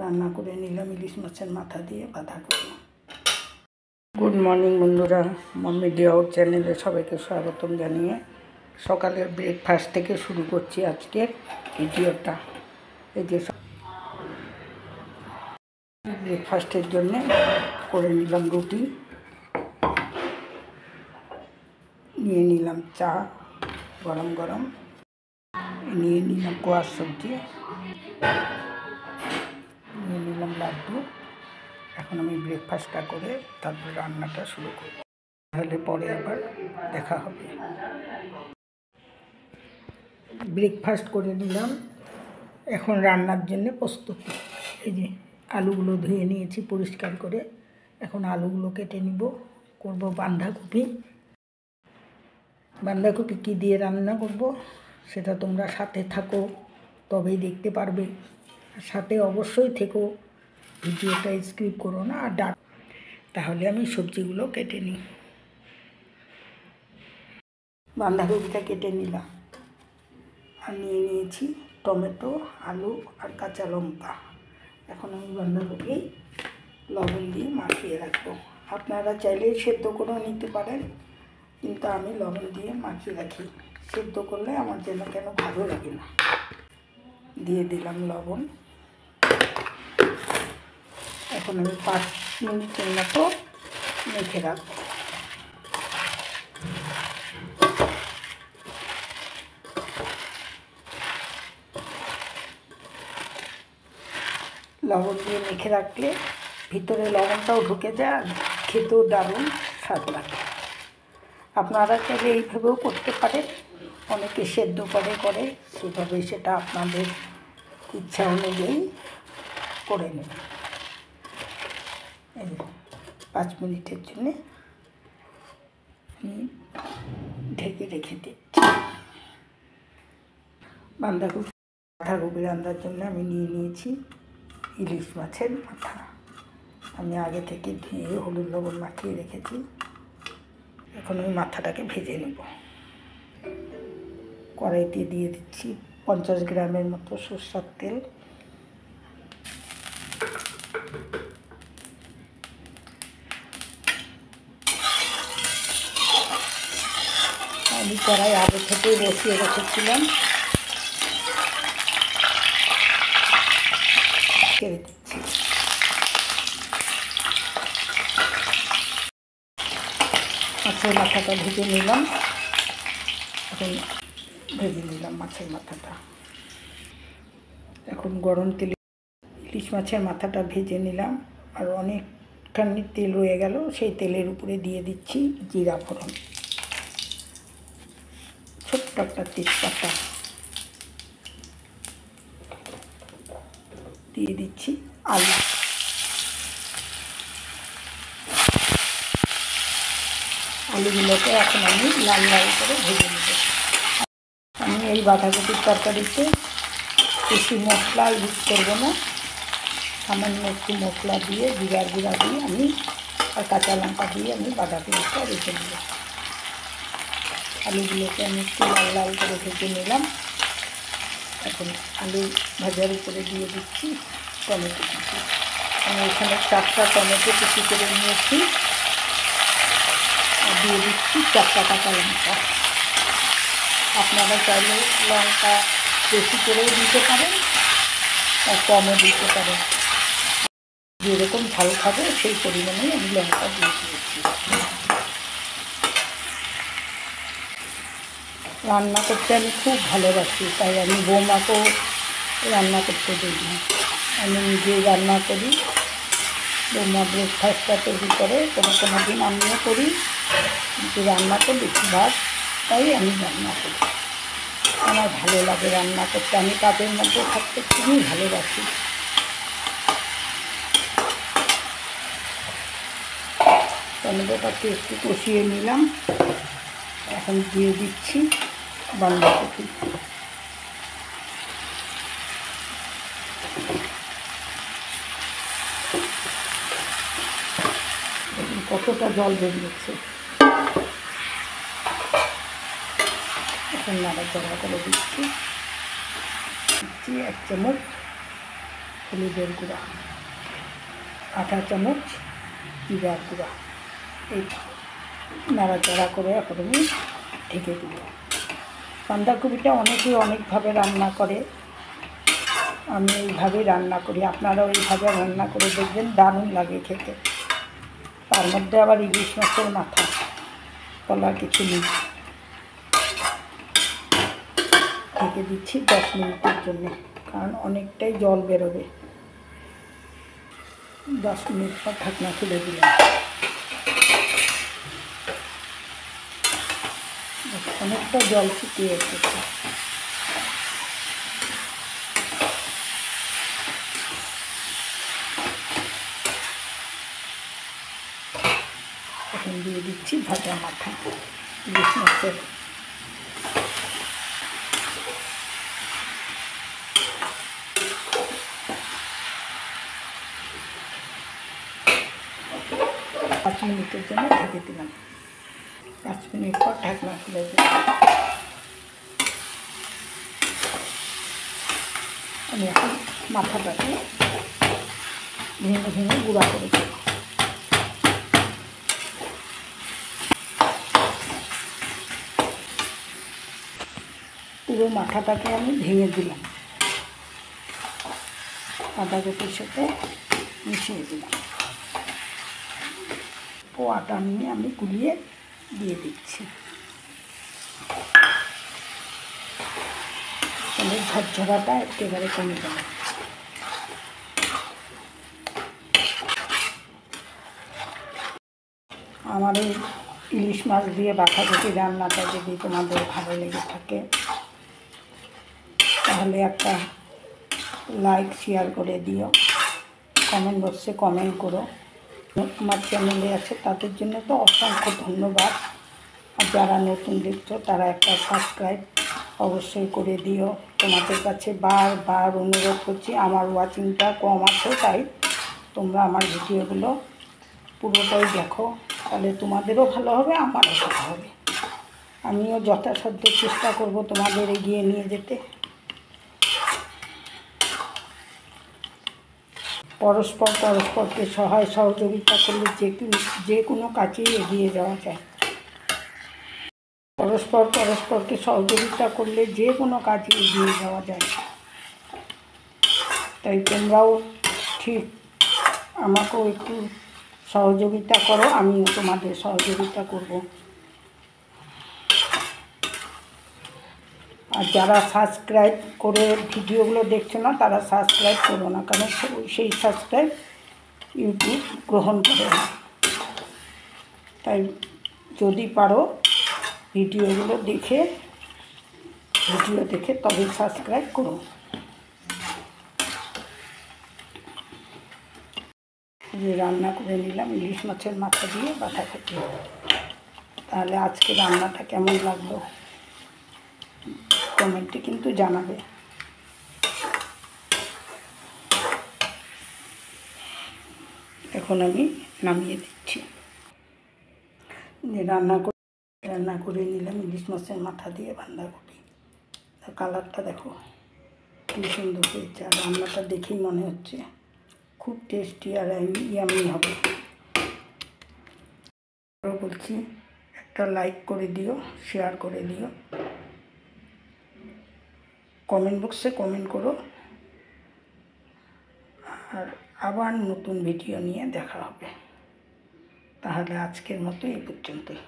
রান্না করে নিলাম ইলিশ মাছের মাথা দিয়ে বাঁধাকপি। গুড মর্নিং বন্ধুরা, মাম্মি ডে আউট চ্যানেলে সবাইকে স্বাগতম জানিয়ে সকালের ব্রেকফাস্ট থেকে শুরু করছি আজকের ভিডিওটা। এই যে ব্রেকফাস্টের জন্যে করে নিলাম রুটি, নিয়ে নিলাম চা গরম গরম, নিয়ে নিলাম কোয়াশ সবজি, নিয়ে নিলাম লাড্ডু। এখন আমি ব্রেকফাস্টটা করে তারপর রান্নাটা শুরু করব, তাহলে পরে আবার দেখা হবে। ব্রেকফাস্ট করে নিলাম, এখন রান্নার জন্য প্রস্তুতি। এই যে আলুগুলো ধুয়ে নিয়েছি পরিষ্কার করে, এখন আলুগুলো কেটে নিব। করব বাঁধাকপি। বাঁধাকপি কী দিয়ে রান্না করব সেটা তোমরা সাথে থাকো, তবেই দেখতে পারবে। সাথে অবশ্যই থেকো, ভিডিওটা স্কিপ করো না। আর তাহলে আমি সবজিগুলো কেটে নিই। বাঁধাকপিটা কেটে নিলাম, আর নিয়ে নিয়েছি টমেটো, আলু আর কাঁচা লঙ্কা। এখন আমি বাঁধাকপি লবণ দিয়ে মাখিয়ে রাখবো। আপনারা চাইলে সেদ্ধ করেও নিতে পারেন, কিন্তু আমি লবণ দিয়ে মাখিয়ে রাখি। সেদ্ধ করলে আমার যেন কেন ভালো লাগে না। দিয়ে দিলাম লবণ। এখন আমি 5 মিনিটের মতো মেখে রাখবো। লবণ দিয়ে মেখে রাখলে ভিতরে লবণটাও ঢুকে যায়, আর খেতেও দারুণ স্বাদ লাগে। আপনারা চাইলে এইভাবেও করতে পারেন, অনেকে সেদ্ধ করে সেভাবে, সেটা আপনাদের ইচ্ছা অনুযায়ী করে নেন। এই 5 মিনিটের জন্যে আমি ঢেকে রেখে দিচ্ছি। বাঁধাকপি রান্নার জন্য আমি নিয়ে নিয়েছি ইলিশ মাছের মাথা। আমি আগে থেকে ধুয়ে হলুদ লবণ মাখিয়ে রেখেছি। এখন ওই মাথাটাকে ভেজে নেব। কড়াইতে দিয়ে দিচ্ছি 50 গ্রামের মতো সরষের তেল। আমি কড়াই আগে থেকেই বসিয়ে রেখেছিলাম, ছেড়ে দিচ্ছি। মাছের মাথাটা ভেজে নিলাম। এখন ভেজে নিলাম মাছের মাথাটা। এখন গরম তেলে ইলিশ মাছের মাথাটা ভেজে নিলাম, আর অনেকখানি তেল রয়ে গেল। সেই তেলের উপরে দিয়ে দিচ্ছি জিরা ফোড়ন, ছোট্ট একটা তেজপাতা দিয়ে দিচ্ছি, আলু। আলুগুলোকে এখন আমি লাল লাল করে ভেজে নেব। আমি এই বাঁধাকপির তরকারিতে বেশি মশলা ইউজ করবো না, সামান্য একটু মশলা দিয়ে জিরার গুঁড়া দিয়ে আমি আর কাঁচা লঙ্কা দিয়ে আমি বাঁধাকপিটা রেখে নেব। আলুগুলোকে আমি একটু লাল লাল করে ভেজে নিলাম। এখন আলু ভাজার উপরে দিয়ে দিচ্ছি টমেটো কুচি। আমি এখানে 4টা টমেটো কুচি করে নিয়েছি, আর দিয়ে দিচ্ছি 4টা কাঁচা লঙ্কা। আপনারা চাইলে লঙ্কা বেশি করেও দিতে পারেন আর কমও দিতে পারেন, যেরকম ঝাল খাবে সেই পরিমাণে আমি লঙ্কা দিয়ে দিয়েছি। রান্না করতে আমি খুব ভালোবাসি, তাই আমি বৌমাকেও রান্না করতে দিই না, আমি নিজেই রান্না করি। বৌমা ব্রেকফাস্টটা তৈরি করে, কোনো দিন আমিও করি, কিন্তু রান্নাটা বেশিরভাগ তাই আমি রান্না করি। আমার ভালো লাগে রান্না করতে, আমি কাজের মধ্যে থাকতে খুবই ভালোবাসি। টমেটোটাকে একটু কষিয়ে নিলাম। এখন দিয়ে দিচ্ছি বাঁধাকপি। কতটা জল বেরিয়েছে। এখন নাড়াচাড়া করে দিচ্ছি 1 চামচ হলুদের গুঁড়া, আধা চামচ জিরার গুঁড়া, এই নাড়াচাড়া করে এখন আমি ঢেকে দিব। বাঁধাকপিটা অনেকেই অনেকভাবে রান্না করে, আমি এইভাবেই রান্না করি, আপনারাও এইভাবে রান্না করে দেখবেন, দারুণ লাগে খেতে। তার মধ্যে আবার ইলিশ মাছের মাথা, বলার কিছু নেই। ঢেকে দিচ্ছি 10 মিনিটের জন্য, কারণ অনেকটাই জল বেরোবে। 10 মিনিট পর ঢাকনা খুলে দিলাম। অনেকটা জল ফুটিয়ে এসেছে। এখন দিয়ে দিচ্ছি ভাজা মাথা ইলিশ মাছের। পাঁচ মিনিটের জন্য ঢেকে দিলাম। 5 মিনিট পর ঢাকনা খুলে দিলাম। আমি এখন মাথাটাকে ভেঙে ভেঙে গুঁড়া করে দেব। পুরো মাথাটাকে আমি ভেঙে দিলাম, বাঁধাকপির সাথে মিশিয়ে দিলাম। ও আটা নিয়ে আমি গুলিয়ে দিয়ে দিচ্ছি, তাহলে ঝরঝরাটা একেবারে কমে যাবে। আমার এই ইলিশ মাছ দিয়ে বাঁধাকপি রান্নাটা যদি তোমাদের ভালো লেগে থাকে, তাহলে একটা লাইক শেয়ার করে দিও, কমেন্ট বক্সে কমেন্ট করো। আমার চ্যানেলে আছে তাদের জন্য তো অসংখ্য ধন্যবাদ। আর যারা নতুন দেখছো তারা একটা সাবস্ক্রাইব অবশ্যই করে দিও। তোমাদের কাছে বারবার অনুরোধ করছি, আমার ওয়াচিংটা কম আছে, তাই তোমরা আমার ভিডিওগুলো পুরোটাই দেখো, তাহলে তোমাদেরও ভালো হবে, আমারও ভালো হবে। আমিও যথাসাধ্য চেষ্টা করব তোমাদের এগিয়ে নিয়ে যেতে। পরস্পরকে সহায় সহযোগিতা করলে যে কোনো কাজেই এগিয়ে যাওয়া যায়। পরস্পরকে সহযোগিতা করলে যে কোনো কাজে এগিয়ে যাওয়া যায়। তাই তোমরাও ঠিক আমাকেও একটু সহযোগিতা করো, আমিও তোমাদের সহযোগিতা করব। আর যারা সাবস্ক্রাইব করে ভিডিওগুলো দেখছো না, তারা সাবস্ক্রাইব করো না, কারণ সেই সাবস্ক্রাইব ইউটিউব গ্রহণ করে না। তাই যদি পারো ভিডিও দেখে তবে সাবস্ক্রাইব করো। যে রান্না করে নিলাম ইলিশ মাছের মাথা দিয়ে বাঁধাকপি। তাহলে আজকে রান্নাটা কেমন লাগলো কমেন্টে কিন্তু জানাবে। এখন আমি নামিয়ে দিচ্ছি। যে রান্না করে নিলাম ইলিশ মাছের মাথা দিয়ে বাঁধাকপি। তার কালারটা দেখো কী সুন্দর হয়েছে, আর রান্নাটা দেখেই মনে হচ্ছে খুব টেস্টি আর ইয়ামি হবে। আরও বলছি, একটা লাইক করে দিও, শেয়ার করে দিও, কমেন্ট বক্সে কমেন্ট করো। আর আবার নতুন ভিডিও নিয়ে দেখা হবে। তাহলে আজকের মতো এই পর্যন্তই।